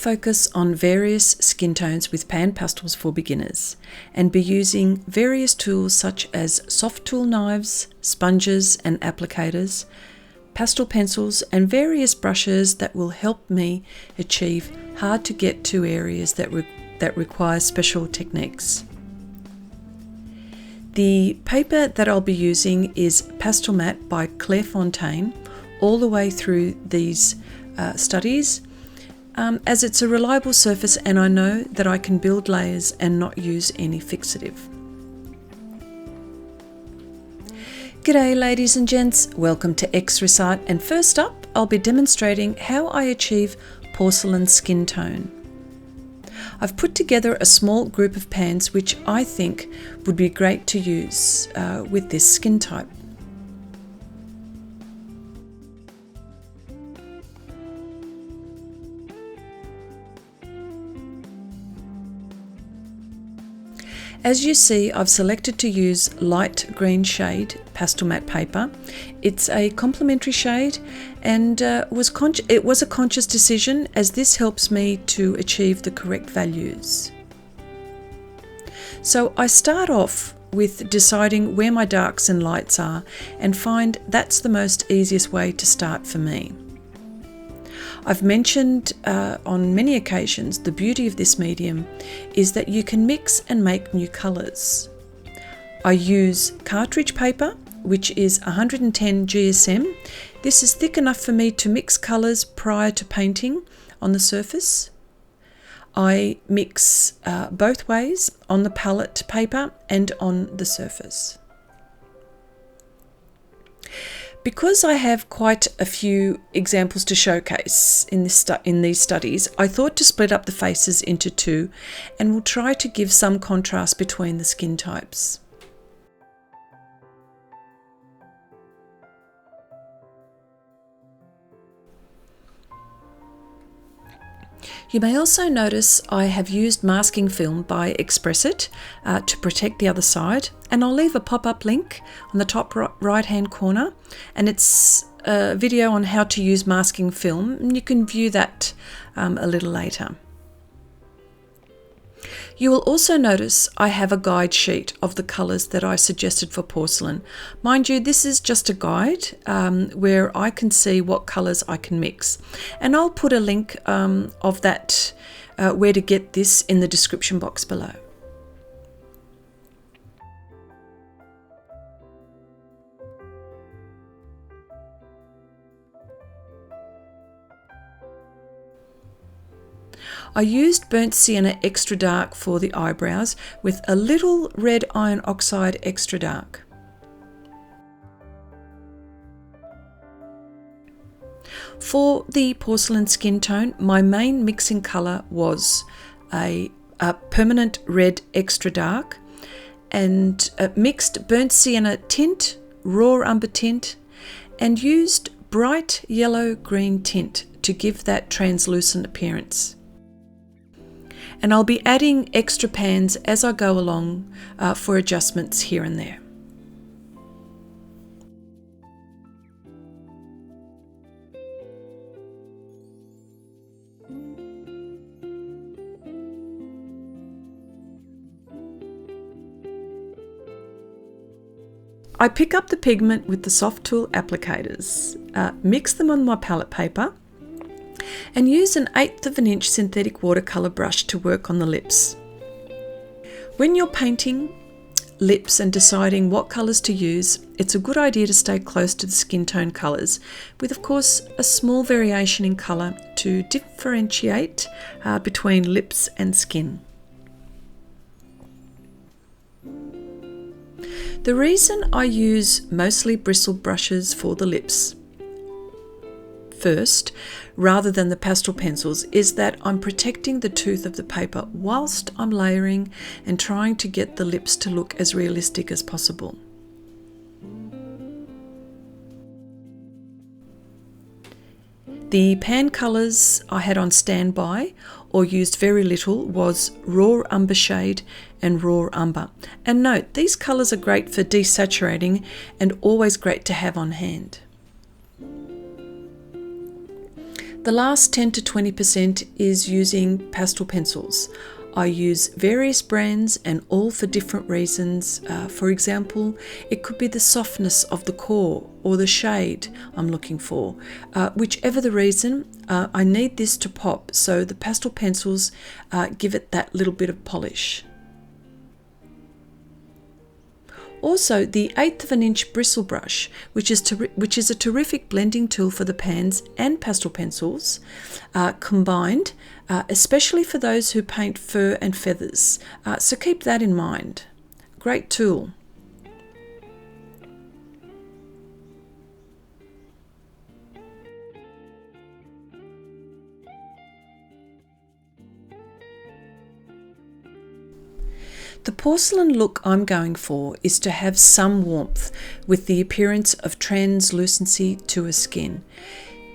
focus on various skin tones with PanPastels for beginners and be using various tools such as Sofft Tool knives, sponges and applicators, pastel pencils and various brushes that will help me achieve hard to get to areas that require special techniques. The paper that I'll be using is Pastelmat by Clairefontaine all the way through these studies, as it's a reliable surface and I know that I can build layers and not use any fixative. G'day ladies and gents, welcome to Xrissart, and first up I'll be demonstrating how I achieve porcelain skin tone. I've put together a small group of pans which I think would be great to use with this skin type. As you see, I've selected to use light green shade Pastelmat paper. It's a complementary shade and it was a conscious decision, as this helps me to achieve the correct values. So I start off with deciding where my darks and lights are and find that's the most easiest way to start for me. I've mentioned on many occasions the beauty of this medium is that you can mix and make new colours. I use cartridge paper, which is 110 GSM. This is thick enough for me to mix colours prior to painting on the surface. I mix both ways, on the palette paper and on the surface. Because I have quite a few examples to showcase in these studies, I thought to split up the faces into two and will try to give some contrast between the skin types. You may also notice I have used masking film by Xrissart to protect the other side, and I'll leave a pop-up link on the top right hand corner, and it's a video on how to use masking film, and you can view that a little later. You will also notice I have a guide sheet of the colours that I suggested for porcelain. Mind you, this is just a guide where I can see what colours I can mix. And I'll put a link of that, where to get this, in the description box below. I used burnt sienna extra dark for the eyebrows with a little red iron oxide extra dark. For the porcelain skin tone, my main mixing colour was a permanent red extra dark, and mixed burnt sienna tint, raw umber tint, and used bright yellow green tint to give that translucent appearance. And I'll be adding extra pans as I go along for adjustments here and there. I pick up the pigment with the Sofft Tool applicators, mix them on my palette paper, and use an 1/8 of an inch synthetic watercolour brush to work on the lips. When you're painting lips and deciding what colours to use, it's a good idea to stay close to the skin tone colours, with of course a small variation in colour to differentiate between lips and skin. The reason I use mostly bristle brushes for the lips first, rather than the pastel pencils, is that I'm protecting the tooth of the paper whilst I'm layering and trying to get the lips to look as realistic as possible. The pan colours I had on standby or used very little was raw umber shade and raw umber. And note, these colours are great for desaturating and always great to have on hand. The last 10 to 20% is using pastel pencils. I use various brands and all for different reasons. For example, it could be the softness of the core or the shade I'm looking for. Whichever the reason, I need this to pop, so the pastel pencils give it that little bit of polish. Also, the 1/8 of an inch bristle brush, which is a terrific blending tool for the pans and pastel pencils combined, especially for those who paint fur and feathers. So keep that in mind. Great tool. The porcelain look I'm going for is to have some warmth with the appearance of translucency to a skin.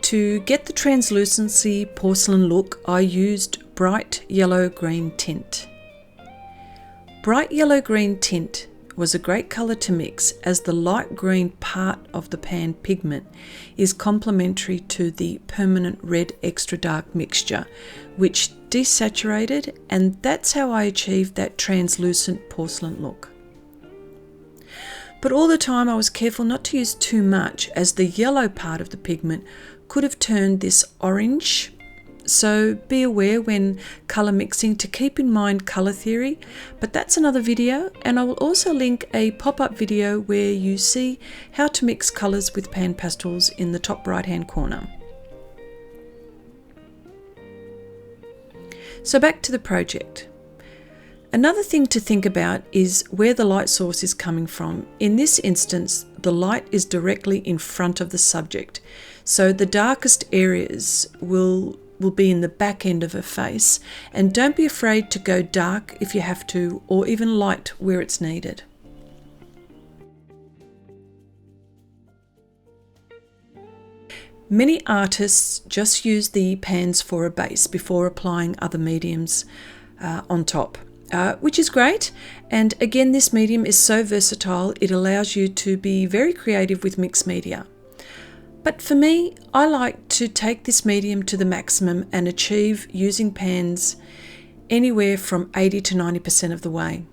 To get the translucency porcelain look, I used bright yellow-green tint. Bright yellow-green tint was a great colour to mix, as the light green part of the pan pigment is complementary to the permanent red extra dark mixture, which desaturated, and that's how I achieved that translucent porcelain look. But all the time I was careful not to use too much, as the yellow part of the pigment could have turned this orange. So be aware when colour mixing to keep in mind colour theory, but that's another video, and I will also link a pop-up video where you see how to mix colours with PanPastels in the top right hand corner. So back to the project. Another thing to think about is where the light source is coming from. In this instance, the light is directly in front of the subject, so the darkest areas will be in the back end of her face, and don't be afraid to go dark if you have to, or even light where it's needed. Many artists just use the pans for a base before applying other mediums on top, which is great. And again, this medium is so versatile, it allows you to be very creative with mixed media. But for me, I like to take this medium to the maximum and achieve using pans anywhere from 80 to 90% of the way.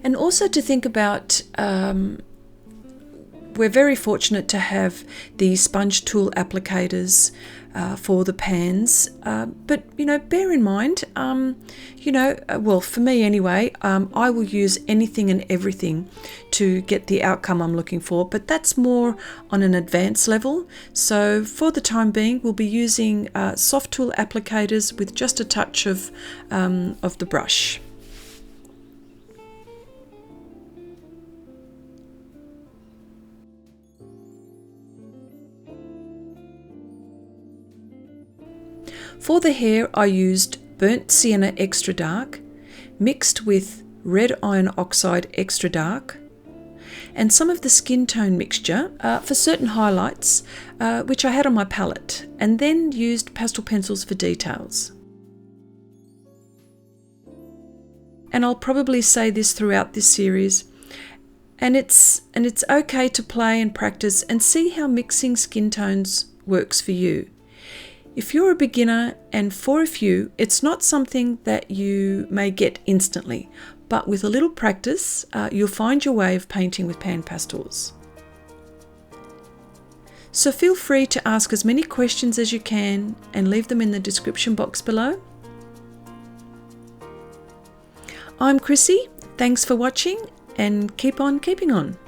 And also to think about, we're very fortunate to have the sponge tool applicators for the pans, but bear in mind, well, for me anyway, I will use anything and everything to get the outcome I'm looking for, but that's more on an advanced level. So for the time being, we'll be using Sofft Tool applicators with just a touch of the brush. For the hair, I used burnt sienna extra dark, mixed with red iron oxide extra dark, and some of the skin tone mixture for certain highlights, which I had on my palette, and then used pastel pencils for details. And I'll probably say this throughout this series, and it's okay to play and practice and see how mixing skin tones works for you. If you're a beginner, and for a few, it's not something that you may get instantly, but with a little practice, you'll find your way of painting with PanPastels. So feel free to ask as many questions as you can and leave them in the description box below. I'm Chrissy, thanks for watching, and keep on keeping on.